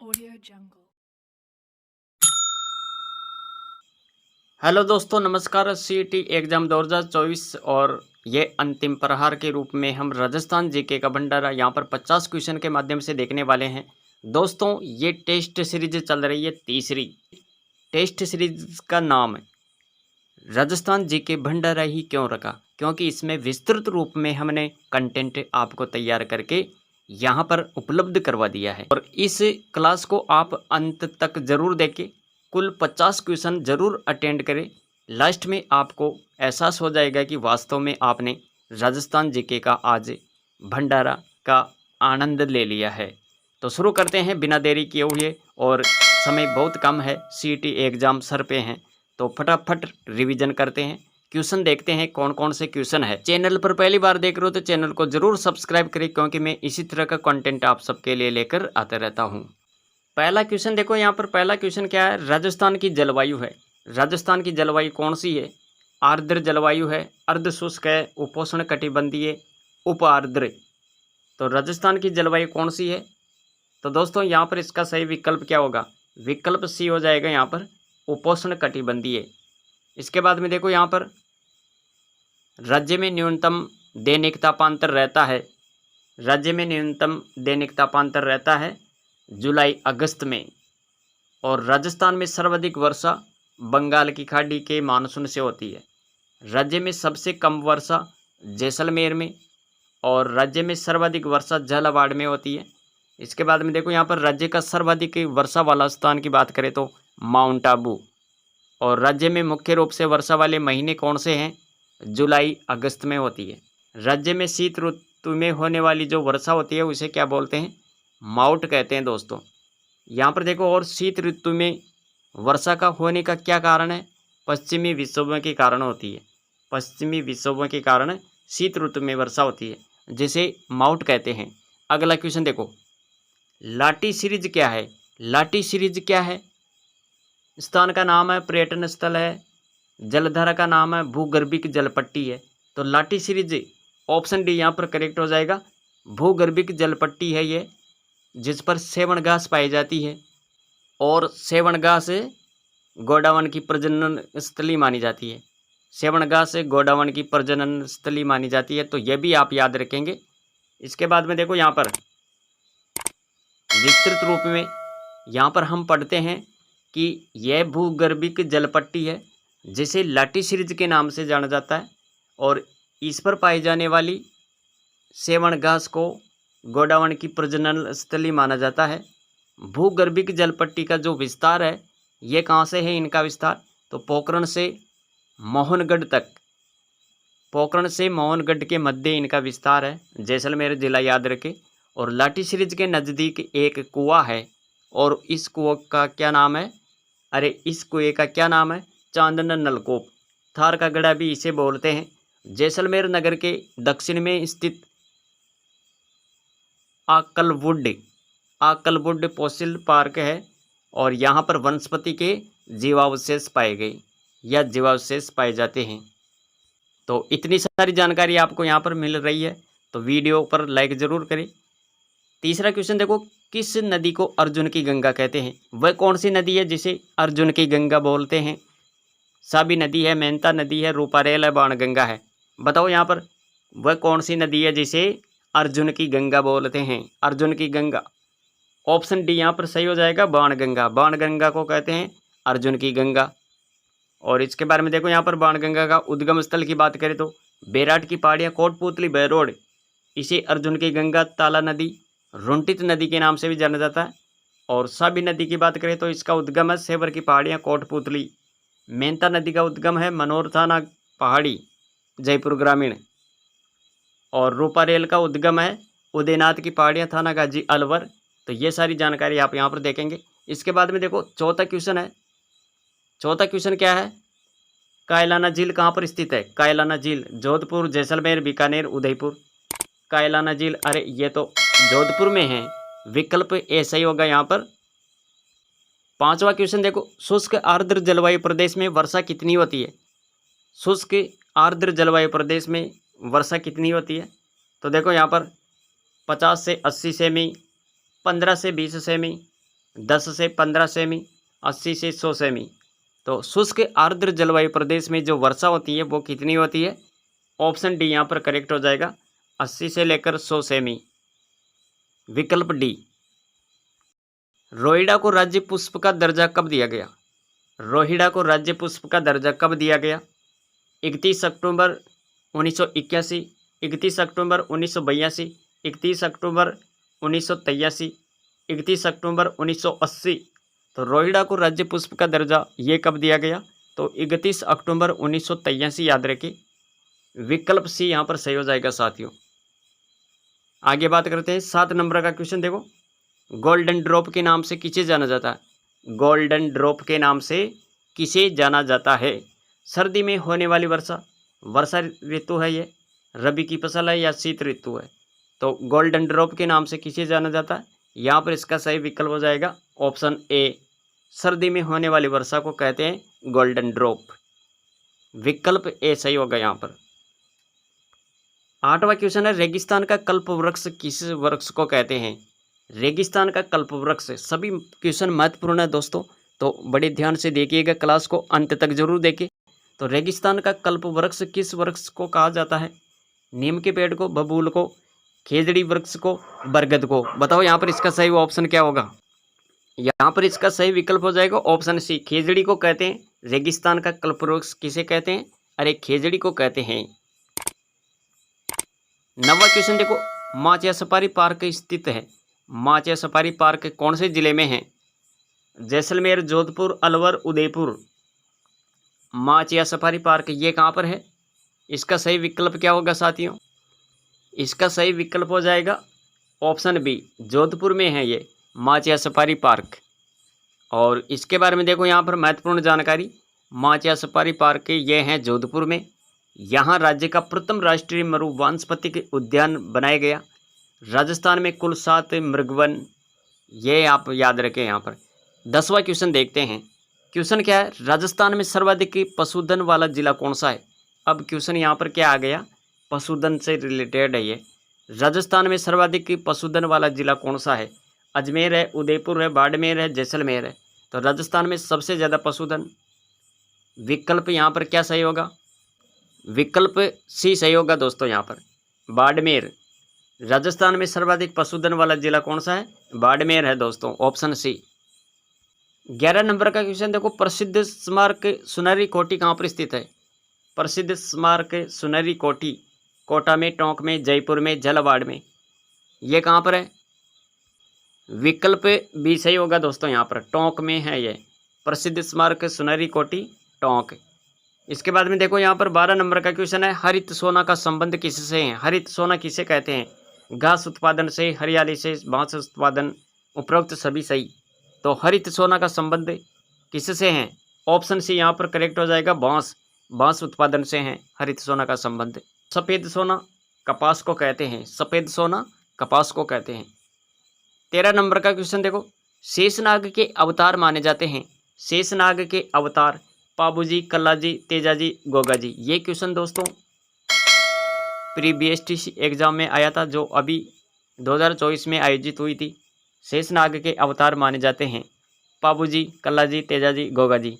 Audio Jungle। Hello दोस्तों, नमस्कार। CET exam 2024 और ये अंतिम प्रहार के रूप में हम राजस्थान जीके का भंडारा यहाँ पर 50 क्वेश्चन के माध्यम से देखने वाले हैं। दोस्तों, ये टेस्ट सीरीज चल रही है, तीसरी टेस्ट सीरीज का नाम है राजस्थान जीके भंडारा ही क्यों रखा, क्योंकि इसमें विस्तृत रूप में हमने कंटेंट आपको तैयार करके यहाँ पर उपलब्ध करवा दिया है और इस क्लास को आप अंत तक जरूर देखें। कुल 50 क्वेश्चन जरूर अटेंड करें। लास्ट में आपको एहसास हो जाएगा कि वास्तव में आपने राजस्थान जीके का आज भंडारा का आनंद ले लिया है। तो शुरू करते हैं बिना देरी किए हुए, और समय बहुत कम है, सीईटी एग्ज़ाम सर पे हैं, तो फटाफट रिवीजन करते हैं। क्वेश्चन देखते हैं कौन कौन से क्वेश्चन है। चैनल पर पहली बार देख रहे हो तो चैनल को जरूर सब्सक्राइब करें, क्योंकि मैं इसी तरह का कंटेंट आप सबके लिए लेकर आता रहता हूं। पहला क्वेश्चन देखो, यहाँ पर पहला क्वेश्चन क्या है, राजस्थान की जलवायु है। राजस्थान की जलवायु कौन सी है? आर्द्र जलवायु है, अर्ध शुष्क है, उपोष्ण कटिबंधीय, उप आर्द्र। तो राजस्थान की जलवायु कौन सी है? तो दोस्तों यहाँ पर इसका सही विकल्प क्या होगा? विकल्प सी हो जाएगा यहाँ पर, उपोष्ण कटिबंधीय। इसके बाद में देखो यहाँ पर राज्य में न्यूनतम दैनिक तापांतर रहता है। राज्य में न्यूनतम दैनिक तापांतर रहता है जुलाई अगस्त में। और राजस्थान में सर्वाधिक वर्षा बंगाल की खाड़ी के मानसून से होती है। राज्य में सबसे कम वर्षा जैसलमेर में, और राज्य में सर्वाधिक वर्षा झालावाड़ में होती है। इसके बाद में देखो यहाँ पर राज्य का सर्वाधिक वर्षा वाला स्थान की बात करें तो माउंट आबू। और राज्य में मुख्य रूप से वर्षा वाले महीने कौन से हैं? जुलाई अगस्त में होती है। राज्य में शीत ऋतु में होने वाली जो वर्षा होती है उसे क्या बोलते हैं? माउट कहते हैं दोस्तों। यहाँ पर देखो, और शीत ऋतु में वर्षा का होने का क्या कारण है? पश्चिमी विक्षोभों के कारण होती है। पश्चिमी विक्षोभों के कारण शीत ऋतु में वर्षा होती है, जिसे माउट कहते हैं। अगला क्वेश्चन देखो, लाटी सीरीज क्या है? लाटी सीरीज क्या है? स्थान का नाम है, पर्यटन स्थल है, जलधारा का नाम है, भूगर्भिक जलपट्टी है। तो लाटी सीरीज ऑप्शन डी यहाँ पर करेक्ट हो जाएगा। भूगर्भिक जलपट्टी है ये, जिस पर सेवन घास पाई जाती है, और सेवन घास गोडावन की प्रजनन स्थली मानी जाती है। सेवन घास गोडावन की प्रजनन स्थली मानी जाती है, तो यह भी आप याद रखेंगे। इसके बाद में देखो यहाँ पर विस्तृत रूप में यहाँ पर हम पढ़ते हैं कि यह भूगर्भिक जलपट्टी है, जिसे लाटी सीरीज के नाम से जाना जाता है, और इस पर पाई जाने वाली सेवन घास को गोडावन की प्रजनन स्थली माना जाता है। भूगर्भिक जलपट्टी का जो विस्तार है, ये कहाँ से है इनका विस्तार? तो पोखरण से मोहनगढ़ तक, पोखरण से मोहनगढ़ के मध्य इनका विस्तार है। जैसलमेर जिला याद रखें। और लाटी सीरीज के नज़दीक एक कुआं है, और इस कुआं का क्या नाम है? अरे, इस कुएं का क्या नाम है? चांदन नलकूप। थार का गड़ा भी इसे बोलते हैं। जैसलमेर नगर के दक्षिण में स्थित आकलवुड फॉसिल पार्क है, और यहाँ पर वनस्पति के जीवावशेष पाए गए या जीवावशेष पाए जाते हैं। तो इतनी सारी जानकारी आपको यहाँ पर मिल रही है, तो वीडियो पर लाइक ज़रूर करें। तीसरा क्वेश्चन देखो, किस नदी को अर्जुन की गंगा कहते हैं? वह कौन सी नदी है जिसे अर्जुन की गंगा बोलते हैं? साबी नदी है, मेहता नदी है, रूपारेल है, बाणगंगा है। बताओ यहाँ पर वह कौन सी नदी है जिसे अर्जुन की गंगा बोलते हैं? अर्जुन की गंगा, ऑप्शन डी यहाँ पर सही हो जाएगा, बाणगंगा। बाणगंगा को कहते हैं अर्जुन की गंगा। और इसके बारे में देखो यहाँ पर बाणगंगा का उद्गम स्थल की बात करें तो बेराट की पहाड़ियाँ, कोटपुतली, बहरोड, इसे अर्जुन की गंगा, ताला नदी, रुंटित नदी के नाम से भी जाना जाता है। और साबी नदी की बात करें तो इसका उद्गम है सेवर की पहाड़ियाँ, कोटपुतली। मेहता नदी का उद्गम है मनोर थाना पहाड़ी, जयपुर ग्रामीण। और रूपारेल का उद्गम है उदयनाथ की पहाड़ियाँ, थाना गाजी, अलवर। तो ये सारी जानकारी आप यहाँ पर देखेंगे। इसके बाद में देखो चौथा क्वेश्चन है। चौथा क्वेश्चन क्या है? कायलाना झील कहाँ पर स्थित है? कायलाना झील जोधपुर, जैसलमेर, बीकानेर, उदयपुर। कायलाना झील, अरे ये तो जोधपुर में है। विकल्प ए सही होगा यहाँ पर। पांचवा क्वेश्चन देखो, शुष्क आर्द्र जलवायु प्रदेश में वर्षा कितनी होती है? शुष्क आर्द्र जलवायु प्रदेश में वर्षा कितनी होती है? तो देखो यहाँ पर 50 से 80 सेमी, 15 से 20 सेमी, 10 से 15 सेमी, 80 से 100 सेमी। तो शुष्क आर्द्र जलवायु प्रदेश में जो वर्षा होती है वो कितनी होती है? ऑप्शन डी यहाँ पर करेक्ट हो जाएगा, 80 से लेकर 100 सेमी, विकल्प डी। रोहिड़ा को राज्य पुष्प का दर्जा कब दिया गया? रोहिड़ा को राज्य पुष्प का दर्जा कब दिया गया? 31 अक्टूबर 1981, 31 अक्टूबर 1982, 31 अक्टूबर 1983, 31 अक्टूबर 1980। तो रोहिड़ा को राज्य पुष्प का दर्जा ये कब दिया गया? तो 31 अक्टूबर 1983 याद रखिए, विकल्प सी यहाँ पर सही हो जाएगा साथियों। आगे बात करते हैं 7 नंबर का क्वेश्चन। देखो, गोल्डन ड्रॉप के नाम से किसे जाना जाता है? गोल्डन ड्रॉप के नाम से किसे जाना जाता है? सर्दी में होने वाली वर्षा, वर्षा ऋतु है ये, रबी की फसल है या शीत ऋतु है? तो गोल्डन ड्रॉप के नाम से किसे जाना जाता है? यहाँ पर इसका सही विकल्प हो जाएगा ऑप्शन ए, सर्दी में होने वाली वर्षा को कहते हैं गोल्डन ड्रॉप, विकल्प ए सही होगा यहाँ पर। 8वां क्वेश्चन है, रेगिस्तान का कल्प वृक्ष किस वृक्ष को कहते हैं? रेगिस्तान का कल्प वृक्ष। सभी क्वेश्चन महत्वपूर्ण है दोस्तों, तो बड़े ध्यान से देखिएगा, क्लास को अंत तक जरूर देखें। तो रेगिस्तान का कल्प वृक्ष किस वृक्ष को कहा जाता है? नीम के पेड़ को, बबूल को, खेजड़ी वृक्ष को, बरगद को? बताओ यहाँ पर इसका सही ऑप्शन क्या होगा? यहाँ पर इसका सही विकल्प हो जाएगा ऑप्शन सी, खेजड़ी को कहते हैं। रेगिस्तान का कल्प वृक्ष किसे कहते हैं? अरे खेजड़ी को कहते हैं। 9वां क्वेश्चन देखो, माचिया सफारी पार्क स्थित है। माचिया सफारी पार्क कौन से जिले में है? जैसलमेर, जोधपुर, अलवर, उदयपुर। माचिया सफारी पार्क ये कहाँ पर है? इसका सही विकल्प क्या होगा साथियों? इसका सही विकल्प हो जाएगा ऑप्शन बी, जोधपुर में है ये माचिया सफारी पार्क। और इसके बारे में देखो यहाँ पर महत्वपूर्ण जानकारी, माचिया सफारी पार्क ये हैं जोधपुर में। यहाँ राज्य का प्रथम राष्ट्रीय मरु वानस्पतिक उद्यान बनाया गया। राजस्थान में कुल 7 मृगवन, ये आप याद रखें यहाँ पर। 10वां क्वेश्चन देखते हैं। क्वेश्चन क्या है? राजस्थान में सर्वाधिक पशुधन वाला जिला कौन सा है? अब क्वेश्चन यहाँ पर क्या आ गया? पशुधन से रिलेटेड है ये। राजस्थान में सर्वाधिक पशुधन वाला जिला कौन सा है? अजमेर है, उदयपुर है, बाड़मेर है, जैसलमेर है? तो राजस्थान में सबसे ज़्यादा पशुधन, विकल्प यहाँ पर क्या सही होगा? विकल्प सी सही होगा दोस्तों यहाँ पर, बाड़मेर। राजस्थान में सर्वाधिक पशुधन वाला जिला कौन सा है? बाड़मेर है दोस्तों, ऑप्शन सी। 11 नंबर का क्वेश्चन देखो, प्रसिद्ध स्मारक सुनहरी कोठी कहाँ पर स्थित है? प्रसिद्ध स्मारक सुनहरी कोठी कोटा में, टोंक में, जयपुर में, झालावाड़ में? ये कहाँ पर है? विकल्प बी सही होगा दोस्तों यहाँ पर, टोंक में है ये प्रसिद्ध स्मारक सुनहरी कोठी, टोंक। इसके बाद में देखो यहाँ पर 12 नंबर का क्वेश्चन है, हरित सोना का संबंध किससे है? हरित सोना किसे कहते हैं? घास उत्पादन से, हरियाली से, बांस उत्पादन, उपरोक्त सभी सही। तो हरित सोना का संबंध किससे है? ऑप्शन सी यहाँ पर करेक्ट हो जाएगा, बांस। बांस उत्पादन से है हरित सोना का संबंध। सफ़ेद सोना कपास को कहते हैं, सफ़ेद सोना कपास को कहते हैं। 13 नंबर का क्वेश्चन देखो, शेषनाग के अवतार माने जाते हैं। शेषनाग के अवतार पाबूजी, कल्लाजी, तेजाजी, गोगाजी? ये क्वेश्चन दोस्तों प्री बीएसटी एग्जाम में आया था, जो अभी 2024 में आयोजित हुई थी। शेषनाग के अवतार माने जाते हैं पाबूजी, कल्लाजी, तेजाजी, गोगाजी?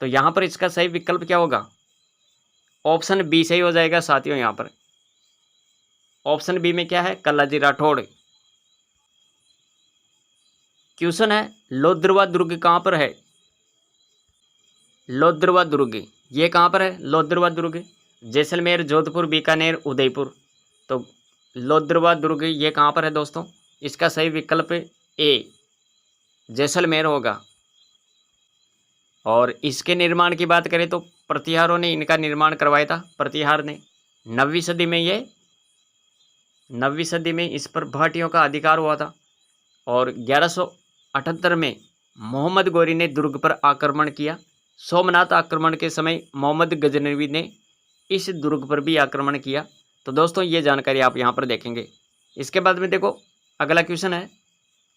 तो यहाँ पर इसका सही विकल्प क्या होगा? ऑप्शन बी सही हो जाएगा साथियों। यहाँ पर ऑप्शन बी में क्या है? कल्लाजी राठौड़। क्वेश्चन है, लोद्रवा दुर्ग कहाँ पर है? लोद्रवा दुर्ग ये कहाँ पर है? लोद्रवा दुर्ग जैसलमेर, जोधपुर, बीकानेर, उदयपुर? तो लोद्रवा दुर्ग ये कहाँ पर है दोस्तों? इसका सही विकल्प ए, जैसलमेर होगा। और इसके निर्माण की बात करें तो प्रतिहारों ने इनका निर्माण करवाया था, प्रतिहार ने 9वीं सदी में। ये 9वीं सदी में इस पर भाटियों का अधिकार हुआ था। और 1178 में मोहम्मद गौरी ने दुर्ग पर आक्रमण किया। सोमनाथ आक्रमण के समय मोहम्मद गजनवी ने इस दुर्ग पर भी आक्रमण किया। तो दोस्तों ये जानकारी आप यहाँ पर देखेंगे। इसके बाद में देखो अगला क्वेश्चन है,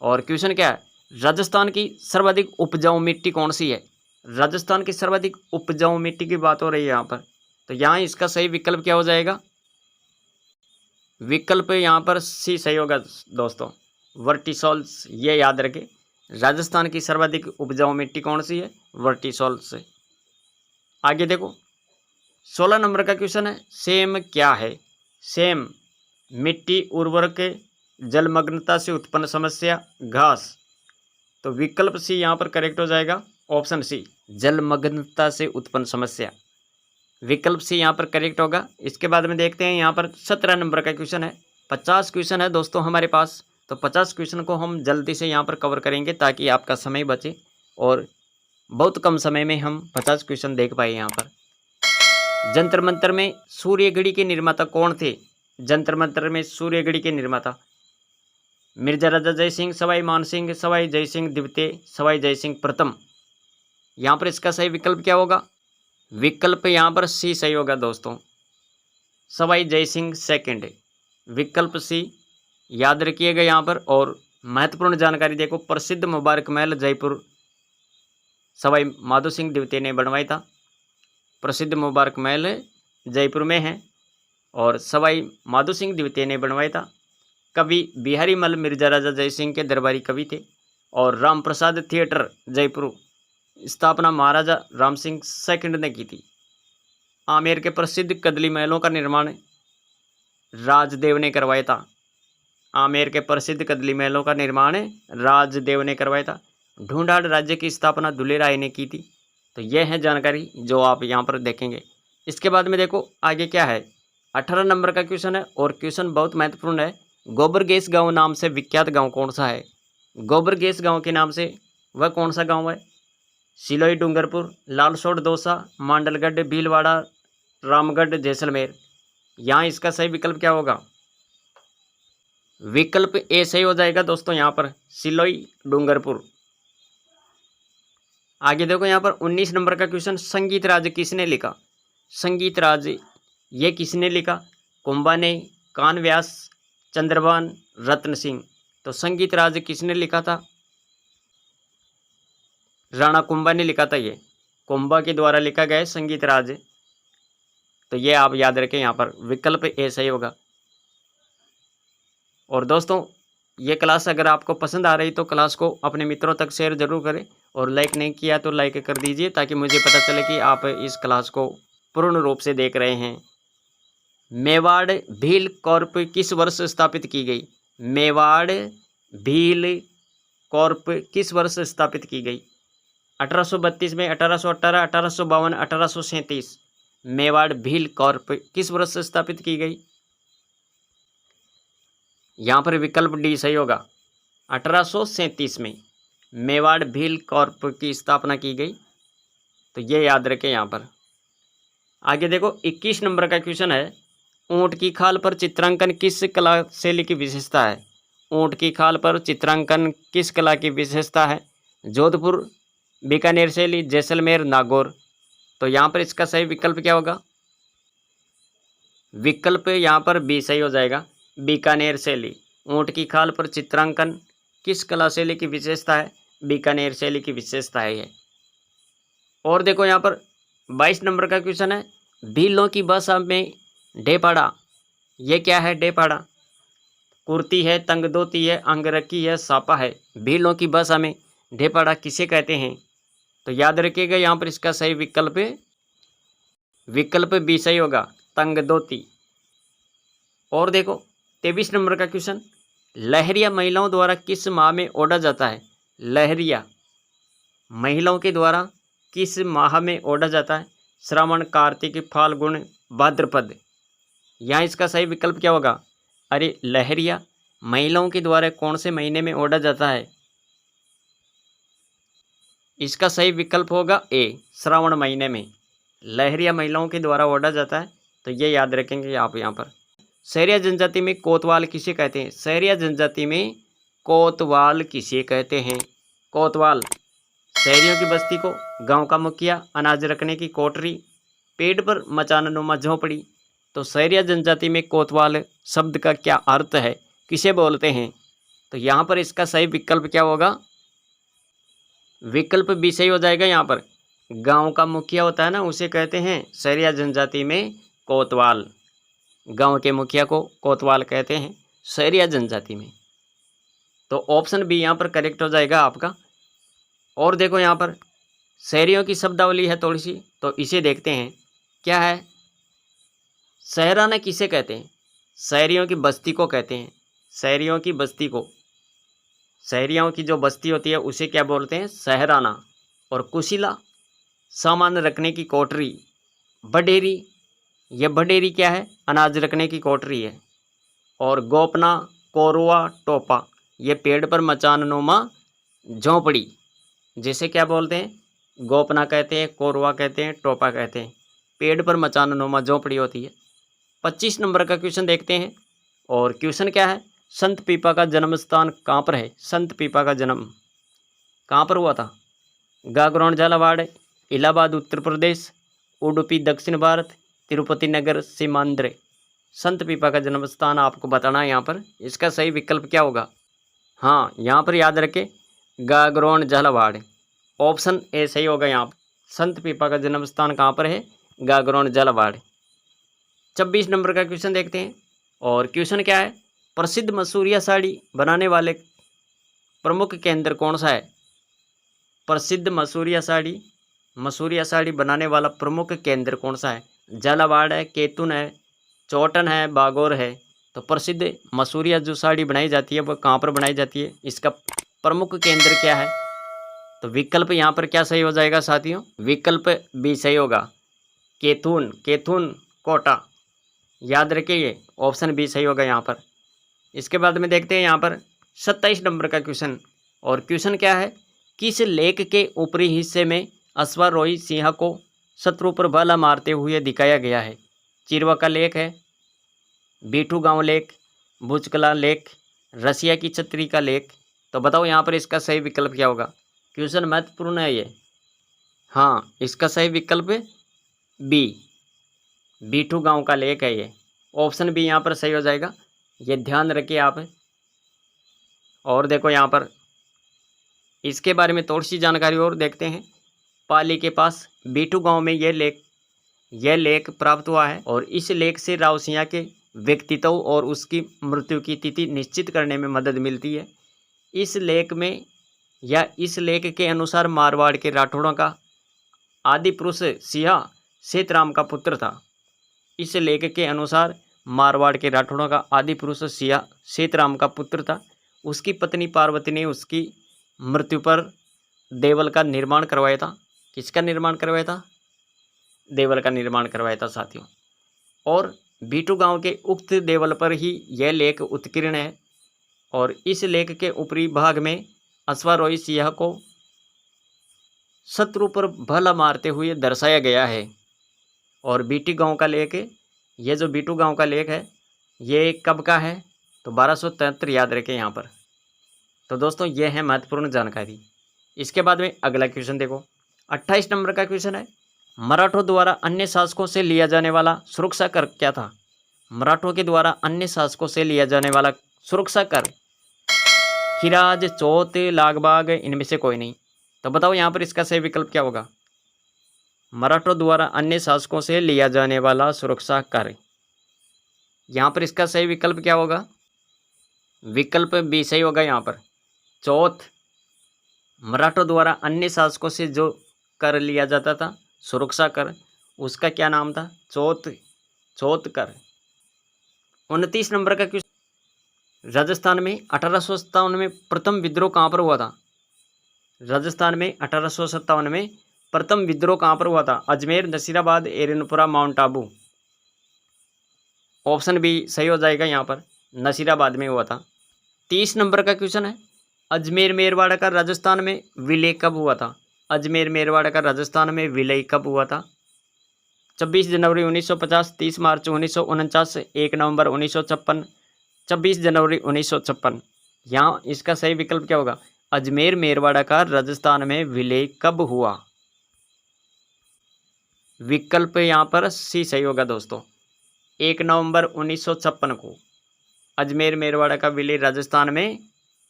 और क्वेश्चन क्या है? राजस्थान की सर्वाधिक उपजाऊ मिट्टी कौन सी है? राजस्थान की सर्वाधिक उपजाऊ मिट्टी की बात हो रही है यहाँ पर। तो यहाँ इसका सही विकल्प क्या हो जाएगा? विकल्प यहाँ पर सी सही होगा दोस्तों, वर्टिसोल्स। ये याद रखें, राजस्थान की सर्वाधिक उपजाऊ मिट्टी कौन सी है? वर्टिसोल से। आगे देखो 16 नंबर का क्वेश्चन है, सेम क्या है? सेम मिट्टी, उर्वरक, जलमग्नता से उत्पन्न समस्या, घास। तो विकल्प सी यहाँ पर करेक्ट हो जाएगा, ऑप्शन सी जलमग्नता से उत्पन्न समस्या। विकल्प सी यहाँ पर करेक्ट होगा। इसके बाद में देखते हैं यहाँ पर 17 नंबर का क्वेश्चन है। 50 क्वेश्चन है दोस्तों हमारे पास, तो 50 क्वेश्चन को हम जल्दी से यहाँ पर कवर करेंगे ताकि आपका समय बचे और बहुत कम समय में हम 50 क्वेश्चन देख पाए। यहाँ पर जंतर मंतर में सूर्य घड़ी के निर्माता कौन थे? जंतर मंतर में सूर्य घड़ी के निर्माता मिर्जा राजा जय सिंह, सवाई मान सिंह, सवाई जय सिंह द्वितीय, सवाई जय सिंह प्रथम। यहाँ पर इसका सही विकल्प क्या होगा? विकल्प यहाँ पर सी सही होगा दोस्तों, सवाई जय सिंह सेकंड। विकल्प सी याद रखिएगा यहाँ पर। और महत्वपूर्ण जानकारी देखो, प्रसिद्ध मुबारक महल जयपुर सवाई माधो सिंह द्वितीय ने बनवाया था। प्रसिद्ध मुबारक महल जयपुर में है और सवाई माधो सिंह द्वितीय ने बनवाया था। कवि बिहारी मल मिर्जा राजा जय सिंह के दरबारी कवि थे। और राम प्रसाद थिएटर जयपुर स्थापना महाराजा राम सिंह सेकंड ने की थी। आमेर के प्रसिद्ध कदली महलों का निर्माण राजदेव ने करवाया था। आमेर के प्रसिद्ध कदली महलों का निर्माण राजदेव ने करवाया था। ढूंढाड़ राज्य की स्थापना दुले राय ने की थी। तो यह है जानकारी जो आप यहाँ पर देखेंगे। इसके बाद में देखो आगे क्या है, 18 नंबर का क्वेश्चन है और क्वेश्चन बहुत महत्वपूर्ण है। गोबर गैस गांव नाम से विख्यात गांव कौन सा है? गोबर गैस गांव के नाम से वह कौन सा गांव है? सिलोई डूंगरपुर, लालसोट दौसा, मांडलगढ़ भीलवाड़ा, रामगढ़ जैसलमेर। यहाँ इसका सही विकल्प क्या होगा? विकल्प ए सही हो जाएगा दोस्तों, यहाँ पर सिलोई डूंगरपुर। आगे देखो यहाँ पर 19 नंबर का क्वेश्चन, संगीत राज किसने लिखा? संगीत राज ये किसने लिखा? कुंभा ने, कान व्यास, चंद्रभान, रत्न सिंह। तो संगीत राज किसने लिखा था? राणा कुंभा ने लिखा था। ये कुंभा के द्वारा लिखा गया है संगीत राज। तो ये आप याद रखें, यहाँ पर विकल्प ए सही होगा। और दोस्तों ये क्लास अगर आपको पसंद आ रही तो क्लास को अपने मित्रों तक शेयर जरूर करें और लाइक नहीं किया तो लाइक कर दीजिए ताकि मुझे पता चले कि आप इस क्लास को पूर्ण रूप से देख रहे हैं। मेवाड़ भील कॉर्प किस वर्ष स्थापित की गई? मेवाड़ भील कॉर्प किस वर्ष स्थापित की गई? 1832 में, 1818, 1852, 1837। मेवाड़ भील कॉर्प किस वर्ष स्थापित की गई? यहाँ पर विकल्प डी सही होगा, 1837 में मेवाड़ भील कॉर्प की स्थापना की गई। तो ये याद रखें यहाँ पर। आगे देखो 21 नंबर का क्वेश्चन है, ऊँट की खाल पर चित्रांकन किस कला शैली की विशेषता है? ऊँट की खाल पर चित्रांकन किस कला की विशेषता है? जोधपुर, बीकानेर शैली, जैसलमेर, नागौर। तो यहाँ पर इसका सही विकल्प क्या होगा? विकल्प यहाँ पर बी सही हो जाएगा, बीकानेर शैली। ऊँट की खाल पर चित्रांकन किस कला शैली की विशेषता है? बीकानेर शैली की विशेषता है ये। और देखो यहाँ पर 22 नंबर का क्वेश्चन है, भीलों की भाषा में ढेपाड़ा ये क्या है? ढेपाड़ा कुर्ती है, तंग धोती है, अंगरखी है, सापा है। भीलों की भाषा में ढेपाड़ा किसे कहते हैं? तो याद रखिएगा यहाँ पर इसका सही विकल्प बी सही होगा, तंग धोती। और देखो 23 नंबर का क्वेश्चन, लहरिया महिलाओं द्वारा किस माह में ओढ़ा जाता है? लहरिया महिलाओं के द्वारा किस माह में ओढ़ा जाता है? श्रावण, कार्तिक, फाल्गुन, भाद्रपद। यहाँ इसका सही विकल्प क्या होगा? अरे लहरिया महिलाओं के द्वारा कौन से महीने में ओढ़ा जाता है? इसका सही विकल्प होगा ए, श्रावण महीने में लहरिया महिलाओं के द्वारा ओढ़ा जाता है। तो ये याद रखेंगे आप यहाँ पर। सहरिया जनजाति में कोतवाल किसे कहते हैं? सहरिया जनजाति में कोतवाल किसे कहते हैं? कोतवाल शहरियों की बस्ती को, गांव का मुखिया, अनाज रखने की कोठरी, पेड़ पर मचाननुमा झोंपड़ी। तो सहरिया जनजाति में कोतवाल शब्द का क्या अर्थ है, किसे बोलते हैं? तो यहाँ पर इसका सही विकल्प क्या होगा? विकल्प भी सही हो जाएगा। यहाँ पर गांव का मुखिया होता है ना, उसे कहते हैं सहरिया जनजाति में कोतवाल। गांव के मुखिया को कोतवाल कहते हैं सहरिया जनजाति में। तो ऑप्शन बी यहाँ पर करेक्ट हो जाएगा आपका। और देखो यहाँ पर शहरियों की शब्दावली है थोड़ी सी, तो इसे देखते हैं क्या है। शहराना किसे कहते हैं? शहरियों की बस्ती को कहते हैं। शहरियों की बस्ती को, शहरियों की जो बस्ती होती है उसे क्या बोलते हैं? शहराना। और कुशीला, सामान रखने की कोठरी। बडेरी, यह बडेरी क्या है? अनाज रखने की कोठरी है। और गोपना, कोरवा, टोपा, ये पेड़ पर मचाननुमा झोंपड़ी, जिसे क्या बोलते हैं? गोपना कहते हैं, कोरवा कहते हैं, टोपा कहते हैं। पेड़ पर मचाननुमा झोंपड़ी होती है। 25 नंबर का क्वेश्चन देखते हैं। और क्वेश्चन क्या है? संत पीपा का जन्म स्थान कहाँ पर है? संत पीपा का जन्म कहाँ पर हुआ था? गागरोन झालावाड़, इलाहाबाद उत्तर प्रदेश, उडुपी दक्षिण भारत, तिरुपति नगर सीमांध्र। संत पीपा का जन्म स्थान आपको बताना है यहाँ पर। इसका सही विकल्प क्या होगा? हाँ, यहाँ पर याद रखें गागरोन झालावाड़। ऑप्शन ए सही होगा यहाँ पर। संत पीपा का जन्म स्थान कहाँ पर है? गागरोन झालावाड़। 26 नंबर का क्वेश्चन देखते हैं। और क्वेश्चन क्या है? प्रसिद्ध मसूरिया साड़ी बनाने वाले प्रमुख केंद्र कौन सा है? प्रसिद्ध मसूरिया साड़ी बनाने वाला प्रमुख केंद्र कौन सा है? झालावाड़ है, केतुन है, चौटन है, बागौर है। तो प्रसिद्ध मसूरिया जो साड़ी बनाई जाती है वो कहाँ पर बनाई जाती है? इसका प्रमुख केंद्र क्या है? तो विकल्प यहाँ पर क्या सही हो जाएगा साथियों? विकल्प बी सही होगा, केतुन कोटा। याद रखिए ये ऑप्शन बी सही होगा यहाँ पर। इसके बाद में देखते हैं यहाँ पर 27 नंबर का क्वेश्चन। और क्वेश्चन क्या है? किस लेक के ऊपरी हिस्से में अश्वारोही सिंह को शत्रु पर भाला मारते हुए दिखाया गया है? चिरवा का लेक है, बीठू गांव लेक, भुजकला लेक, रसिया की छतरी का लेक। तो बताओ यहाँ पर इसका सही विकल्प क्या होगा? क्वेश्चन महत्वपूर्ण है ये। हाँ, इसका सही विकल्प बी, बीठू गांव का लेक है ये। ऑप्शन बी यहाँ पर सही हो जाएगा, ये ध्यान रखिए आप। और देखो यहाँ पर इसके बारे में थोड़ी सी जानकारी और देखते हैं। पाली के पास बीठू गांव में यह लेक प्राप्त हुआ है। और इस लेक से राव सिंह के व्यक्तित्व और उसकी मृत्यु की तिथि निश्चित करने में मदद मिलती है। इस लेक के अनुसार मारवाड़ के राठौड़ों का आदि पुरुष सिंह सेतराम का पुत्र था। इस लेख के अनुसार मारवाड़ के राठौड़ों का आदि पुरुष सिंह सेतराम का पुत्र था। उसकी पत्नी पार्वती ने उसकी मृत्यु पर देवल का निर्माण करवाया था। किसका निर्माण करवाया था? देवल का निर्माण करवाया था साथियों। और बीटू गांव के उक्त देवल पर ही यह लेख उत्कीर्ण है। और इस लेख के ऊपरी भाग में अश्वारोही सिंह को शत्रु पर भाला मारते हुए दर्शाया गया है। और बीटी गांव का लेक, ये जो बीटू गांव का लेक है ये कब का है? तो 1273 याद रखें यहाँ पर। तो दोस्तों ये है महत्वपूर्ण जानकारी। इसके बाद में अगला क्वेश्चन देखो, 28 नंबर का क्वेश्चन है। मराठों द्वारा अन्य शासकों से लिया जाने वाला सुरक्षा कर क्या था? मराठों के द्वारा अन्य शासकों से लिया जाने वाला सुरक्षा कर खिराज, चौथ, लागबाग, इनमें से कोई नहीं। तो बताओ यहाँ पर इसका सही विकल्प क्या होगा? मराठों द्वारा अन्य शासकों से लिया जाने वाला सुरक्षा कर, यहाँ पर इसका सही विकल्प क्या होगा? विकल्प बी सही होगा यहाँ पर, चौथ। मराठों द्वारा अन्य शासकों से जो कर लिया जाता था सुरक्षा कर, उसका क्या नाम था? चौथ कर। 29 नंबर का क्वेश्चन, राजस्थान में 1857 में प्रथम विद्रोह कहाँ पर हुआ था? राजस्थान में 1857 में प्रथम विद्रोह कहाँ पर हुआ था? Ajmer, Nasirabad, Erinpura, Mount Abu. Option B सही हो जाएगा यहाँ पर, नसीराबाद में हुआ था। 30 नंबर का क्वेश्चन है, अजमेर मेरवाड़ा का राजस्थान में विलय कब हुआ था? अजमेर मेरवाड़ा का राजस्थान में विलय कब हुआ था? 26 जनवरी 1950, 30 मार्च 1949, 1 नवंबर 1956, 26 जनवरी 1956। यहाँ इसका सही विकल्प क्या होगा? अजमेर मेरवाड़ा का राजस्थान में विलय कब हुआ? विकल्प यहाँ पर सी सही होगा दोस्तों, 1 नवंबर 1956 को अजमेर मेरवाड़ा का विलय राजस्थान में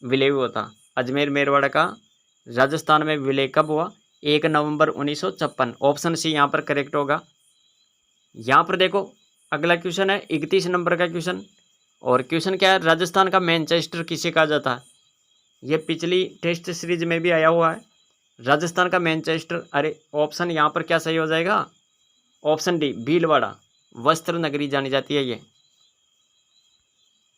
विलय हुआ था। अजमेर मेरवाड़ा का राजस्थान में विलय कब हुआ? 1 नवंबर 1956। ऑप्शन सी यहाँ पर करेक्ट होगा। यहाँ पर देखो अगला क्वेश्चन है 31 नंबर का क्वेश्चन। और क्वेश्चन क्या है? राजस्थान का मैनचेस्टर किसे कहा जाता है? ये पिछली टेस्ट सीरीज में भी आया हुआ है। राजस्थान का मैनचेस्टर, अरे ऑप्शन यहाँ पर क्या सही हो जाएगा? ऑप्शन डी, भीलवाड़ा, वस्त्र नगरी जानी जाती है ये।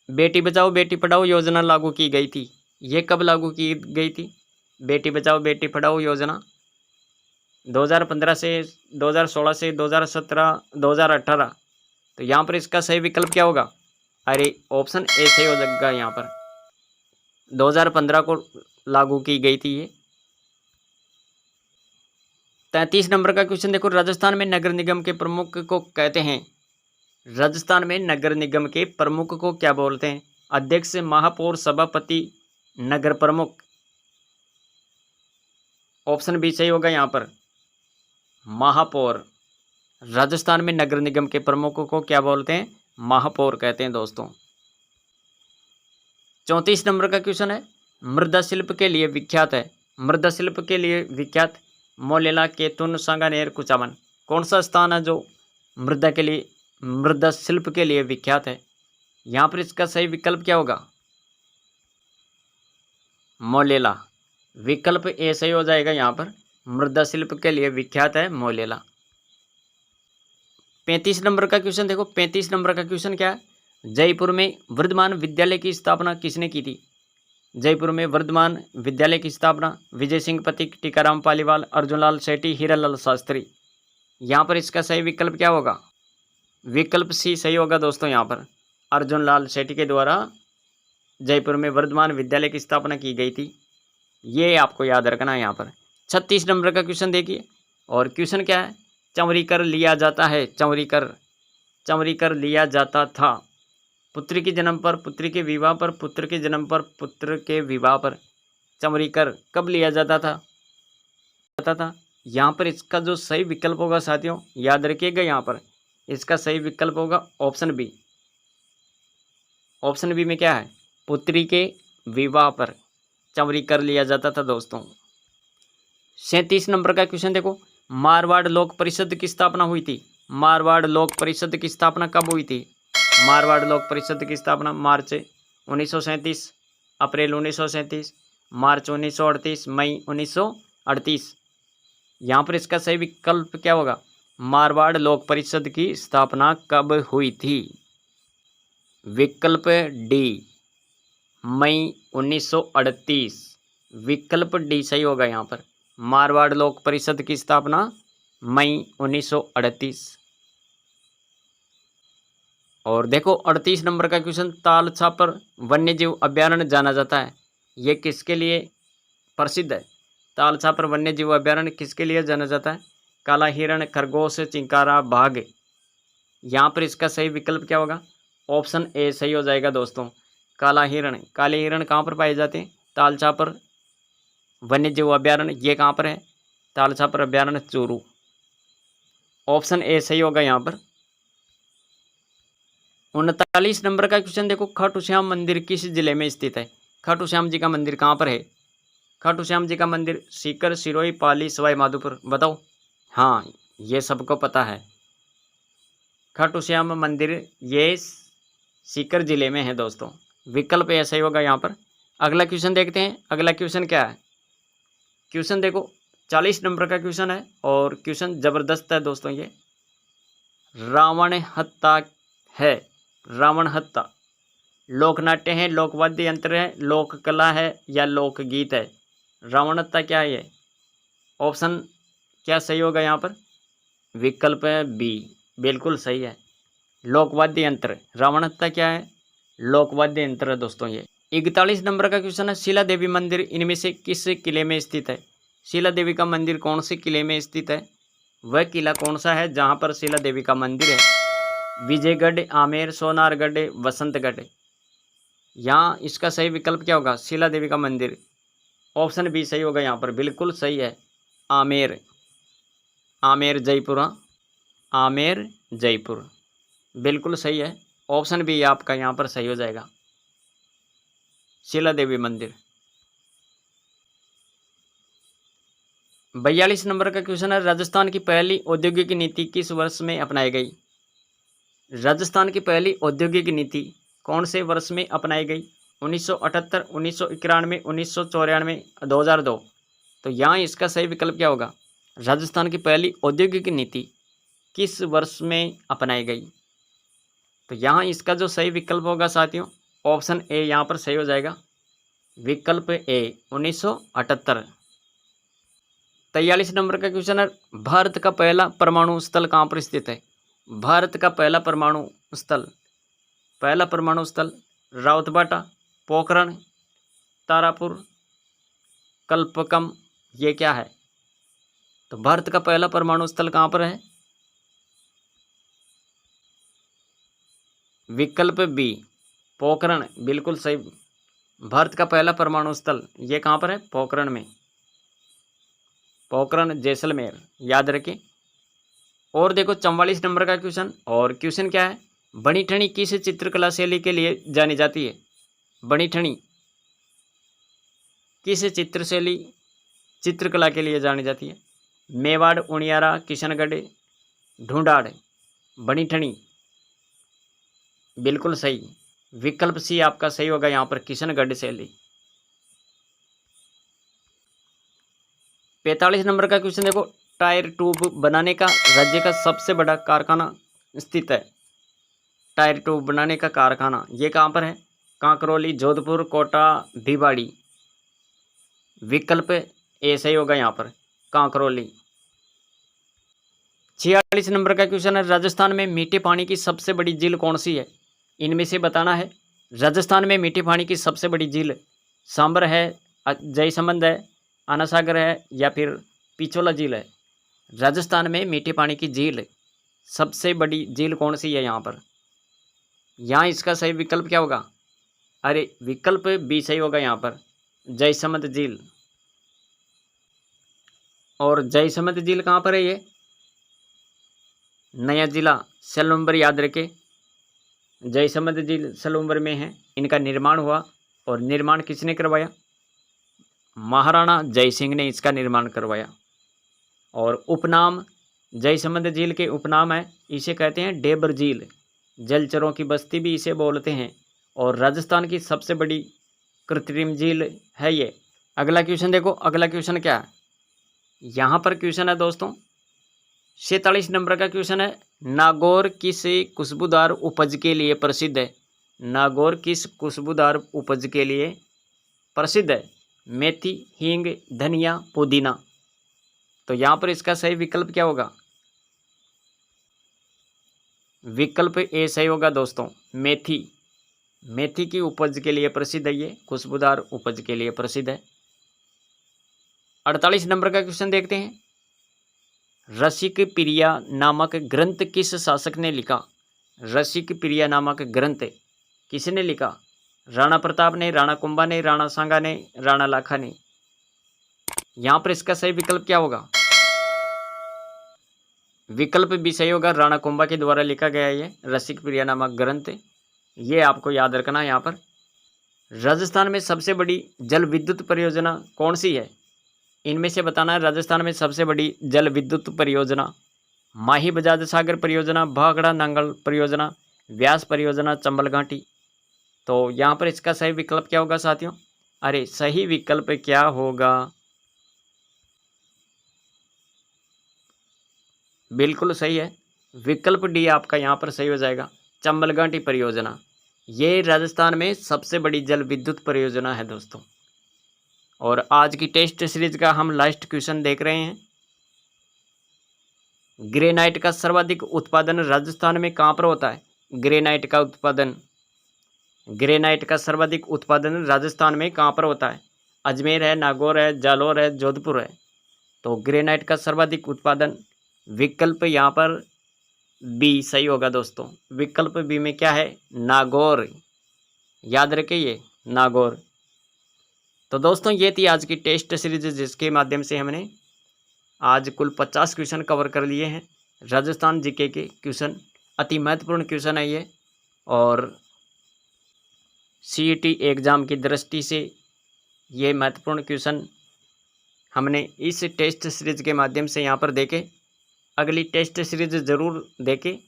बेटी बचाओ बेटी पढ़ाओ योजना लागू की गई थी, ये कब लागू की गई थी? बेटी बचाओ बेटी पढ़ाओ योजना 2015 से, 2016 से, 2017, 2018। तो यहाँ पर इसका सही विकल्प क्या होगा? अरे ऑप्शन ए सही हो जाएगा यहाँ पर। 2015 को लागू की गई थी ये। 33 नंबर का क्वेश्चन देखो, राजस्थान में नगर निगम के प्रमुख को कहते हैं? राजस्थान में नगर निगम के प्रमुख को क्या बोलते हैं? अध्यक्ष, महापौर, सभापति, नगर प्रमुख। ऑप्शन बी सही होगा यहाँ पर, महापौर। राजस्थान में नगर निगम के प्रमुख को क्या बोलते हैं? महापौर कहते हैं दोस्तों। 34 नंबर का क्वेश्चन है, मृदा शिल्प के लिए विख्यात है? मृदा शिल्प के लिए विख्यात मोलेला, केतुन, सांगानेर, कुचामन। कौन सा स्थान है जो मृदा शिल्प के लिए विख्यात है? यहाँ पर इसका सही विकल्प क्या होगा? मोलेला। विकल्प ए सही हो जाएगा यहाँ पर, मृदा शिल्प के लिए विख्यात है मोलेला। 35 नंबर का क्वेश्चन देखो, 35 नंबर का क्वेश्चन क्या है? जयपुर में वर्धमान विद्यालय की स्थापना किसने की थी? जयपुर में वर्धमान विद्यालय की स्थापना विजय सिंह पथिक, टीकाराम पालीवाल, अर्जुनलाल सेठी, हीरालाल शास्त्री। यहाँ पर इसका सही विकल्प क्या होगा? विकल्प सी सही होगा दोस्तों। यहाँ पर अर्जुनलाल सेठी के द्वारा जयपुर में वर्धमान विद्यालय की स्थापना की गई थी, ये आपको याद रखना है यहाँ पर। 36 नंबर का क्वेश्चन देखिए, और क्वेश्चन क्या है? चंवरी कर लिया जाता है, चंवरी कर लिया जाता था। पुत्री के जन्म पर, पुत्री के विवाह पर, पुत्र के जन्म पर, पुत्र के विवाह पर चंवरी कर कब लिया जाता था? यहाँ पर इसका जो सही विकल्प होगा साथियों, याद रखिएगा, यहाँ पर इसका सही विकल्प होगा ऑप्शन बी। ऑप्शन बी में क्या है? पुत्री के विवाह पर चंवरी कर लिया जाता था दोस्तों। 37 नंबर का क्वेश्चन देखो, मारवाड़ लोक परिषद की स्थापना हुई थी? मारवाड़ लोक परिषद की स्थापना कब हुई थी? मारवाड़ लोक परिषद की स्थापना मार्च 1937, अप्रैल 1937, मार्च 1938, मई 1938। यहाँ पर इसका सही विकल्प क्या होगा? मारवाड़ लोक परिषद की स्थापना कब हुई थी? विकल्प डी, मई 1938। विकल्प डी सही होगा यहाँ पर, मारवाड़ लोक परिषद की स्थापना मई 1938। और देखो 38 नंबर का क्वेश्चन, ताल छापर वन्यजीव अभ्यारण्य जाना जाता है, ये किसके लिए प्रसिद्ध है? ताल छापर वन्यजीव अभ्यारण्य किसके लिए जाना जाता है? काला हिरण, खरगोश, चिंकारा, बाघ। यहाँ पर इसका सही विकल्प क्या होगा? ऑप्शन ए सही हो जाएगा दोस्तों, काला हिरण। काले हिरण कहाँ पर पाए जाते हैं? ताल छापर वन्यजीव अभ्यारण्य, ये कहाँ पर है? ताल छापर अभ्यारण्य, चूरू। ऑप्शन ए सही होगा यहाँ पर। 39 नंबर का क्वेश्चन देखो, खाटू श्याम मंदिर किस जिले में स्थित है? खाटू श्याम जी का मंदिर कहाँ पर है? खाटू श्याम जी का मंदिर सीकर, सिरोही, पाली, सवाई माधोपुर। बताओ। हाँ, ये सबको पता है, खाटू श्याम मंदिर ये सीकर जिले में है दोस्तों। विकल्प ऐसा ही होगा यहाँ पर। अगला क्वेश्चन देखते हैं। अगला क्वेश्चन क्या है? क्वेश्चन देखो 40 नंबर का क्वेश्चन है, और क्वेश्चन जबरदस्त है दोस्तों। ये रावण हत्ता है, रावण हत्ता लोकनाट्य है, लोकवाद्य यंत्र है, लोक कला है, या लोकगीत है? रावण हत्ता क्या है ये? ऑप्शन क्या सही होगा यहाँ पर? विकल्प है बी, बिल्कुल सही है, लोकवाद्य यंत्र। रावण हत्ता क्या है? लोकवाद्य यंत्र है दोस्तों ये। 41 नंबर का क्वेश्चन है, शिला देवी मंदिर इनमें से किस किले में स्थित है? शिला देवी का मंदिर कौन से किले में स्थित है? वह किला कौन सा है जहाँ पर शिला देवी का मंदिर है? विजयगढ़, आमेर, सोनारगढ़, वसंतगढ़। यहाँ इसका सही विकल्प क्या होगा? शिला देवी का मंदिर। ऑप्शन बी सही होगा यहाँ पर, बिल्कुल सही है, आमेर। आमेर जयपुर, आमेर जयपुर, बिल्कुल सही है। ऑप्शन बी आपका यहाँ पर सही हो जाएगा, शिला देवी मंदिर। 42 नंबर का क्वेश्चन है, राजस्थान की पहली औद्योगिक नीति किस वर्ष में अपनाई गई? राजस्थान की पहली औद्योगिक नीति कौन से वर्ष में अपनाई गई? 1978, 1991, 1994, 2002। तो यहाँ इसका सही विकल्प क्या होगा? राजस्थान की पहली औद्योगिक नीति किस वर्ष में अपनाई गई? तो यहाँ इसका जो सही विकल्प होगा साथियों, ऑप्शन ए यहाँ पर सही हो जाएगा। विकल्प ए 1978। 43 नंबर का क्वेश्चन है, भारत का पहला परमाणु स्थल कहाँ पर स्थित है? भारत का पहला परमाणु स्थल राउतबाटा, पोखरण, तारापुर, कल्पकम, ये क्या है? तो भारत का पहला परमाणु स्थल कहाँ पर है? विकल्प बी पोखरण, बिल्कुल सही। भारत का पहला परमाणु स्थल ये कहाँ पर है? पोखरण में। पोखरण जैसलमेर, याद रखें। और देखो 44 नंबर का क्वेश्चन, और क्वेश्चन क्या है? बनी ठनी किस चित्रकला शैली के लिए जानी जाती है? बनी ठनी किस चित्रकला के लिए जानी जाती है? मेवाड़, उनियारा, किशनगढ़, ढूंढाड़, बनी ठनी, बिल्कुल सही। विकल्प सी आपका सही होगा यहाँ पर, किशनगढ़ शैली। 45 नंबर का क्वेश्चन देखो, टायर ट्यूब बनाने का राज्य का सबसे बड़ा कारखाना स्थित है। टायर ट्यूब बनाने का कारखाना ये कहाँ पर है? कांकरौली, जोधपुर, कोटा, भिवाड़ी। विकल्प ए सही होगा यहाँ पर, कांकरौली। 46 नंबर का क्वेश्चन है, राजस्थान में मीठे पानी की सबसे बड़ी झील कौन सी है? इनमें से बताना है। राजस्थान में मीठे पानी की सबसे बड़ी झील सांबर है, जयसमंद है, आना सागर है, या फिर पिछोला झील है? राजस्थान में मीठे पानी की झील सबसे बड़ी झील कौन सी है यहाँ पर? यहाँ इसका सही विकल्प क्या होगा? अरे विकल्प बी सही होगा यहाँ पर, जयसमंद झील। और जयसमंद झील कहाँ पर है? ये नया जिला सलूम्बर, याद रखे। जयसमंद झील सलूम्बर में है। इनका निर्माण हुआ, और निर्माण किसने करवाया? महाराणा जयसिंह ने इसका निर्माण करवाया। और उपनाम जयसमंद झील के उपनाम है, इसे कहते हैं डेबर झील, जलचरों की बस्ती भी इसे बोलते हैं। और राजस्थान की सबसे बड़ी कृत्रिम झील है ये। अगला क्वेश्चन देखो, अगला क्वेश्चन क्या है यहाँ पर? क्वेश्चन है दोस्तों 47 नंबर का क्वेश्चन है, नागौर किस खुशबूदार उपज के लिए प्रसिद्ध है? नागौर किस खुशबूदार उपज के लिए प्रसिद्ध है? मेथी, हींग, धनिया, पुदीना। तो यहाँ पर इसका सही विकल्प क्या होगा? विकल्प ए सही होगा दोस्तों, मेथी। मेथी की उपज के लिए प्रसिद्ध है, ये खुशबूदार उपज के लिए प्रसिद्ध है। 48 नंबर का क्वेश्चन देखते हैं, रसिक प्रिया नामक ग्रंथ किस शासक ने लिखा? रसिक प्रिया नामक ग्रंथ किसने लिखा? राणा प्रताप ने, राणा कुंभा ने, राणा सांगा ने, राणा लाखा ने। यहाँ पर इसका सही विकल्प क्या होगा? विकल्प भी सही होगा, राणा कुंभा के द्वारा लिखा गया ये रसिक प्रिया नामक ग्रंथ। ये आपको याद रखना है यहाँ पर। राजस्थान में सबसे बड़ी जल विद्युत परियोजना कौन सी है? इनमें से बताना है। राजस्थान में सबसे बड़ी जल विद्युत परियोजना माही बजाज सागर परियोजना, भाखड़ा नांगल परियोजना, व्यास परियोजना, चंबल घाटी। तो यहाँ पर इसका सही विकल्प क्या होगा साथियों? अरे सही विकल्प क्या होगा? बिल्कुल सही है, विकल्प डी आपका यहाँ पर सही हो जाएगा, चंबल घाटी परियोजना। ये राजस्थान में सबसे बड़ी जल विद्युत परियोजना है दोस्तों। और आज की टेस्ट सीरीज का हम लास्ट क्वेश्चन देख रहे हैं, ग्रेनाइट का सर्वाधिक उत्पादन राजस्थान में कहाँ पर होता है? ग्रेनाइट का सर्वाधिक उत्पादन राजस्थान में कहाँ पर होता है? अजमेर है, नागौर है, जालौर है, जोधपुर है। तो ग्रेनाइट का सर्वाधिक उत्पादन, विकल्प यहाँ पर बी सही होगा दोस्तों। विकल्प बी में क्या है? नागौर, याद रखिए नागौर। तो दोस्तों ये थी आज की टेस्ट सीरीज, जिसके माध्यम से हमने आज कुल 50 क्वेश्चन कवर कर लिए हैं। राजस्थान जीके के क्वेश्चन अति महत्वपूर्ण क्वेश्चन है ये, और सीईटी एग्ज़ाम की दृष्टि से ये महत्वपूर्ण क्वेश्चन हमने इस टेस्ट सीरीज के माध्यम से यहाँ पर देखे। अगली टेस्ट सीरीज ज़रूर देखें।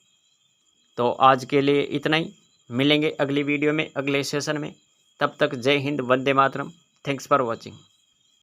तो आज के लिए इतना ही, मिलेंगे अगली वीडियो में, अगले सेशन में। तब तक जय हिंद, वंदे मातरम। Thanks for watching.